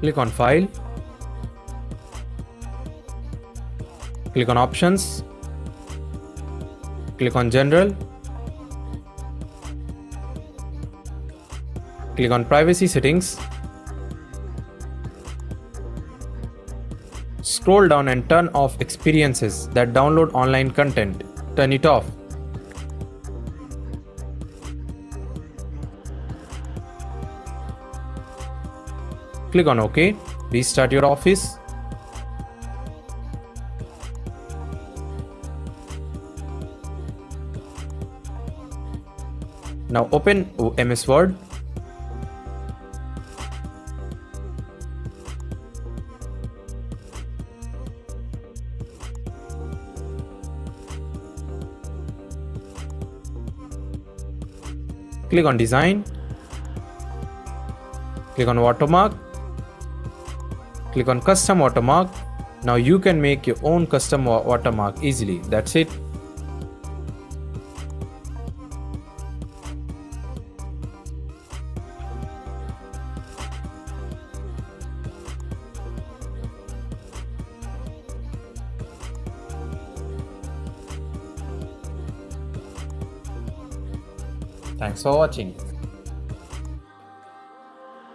Click on File. Click on Options. Click on General. Click on Privacy Settings. Scroll down and turn off experiences that download online content. Turn it off. Click on OK. Restart your Office. Now open MS Word. Click on Design. Click on Watermark. Click on Custom Watermark. Now you can make your own custom watermark easily. That's it. Thanks for watching.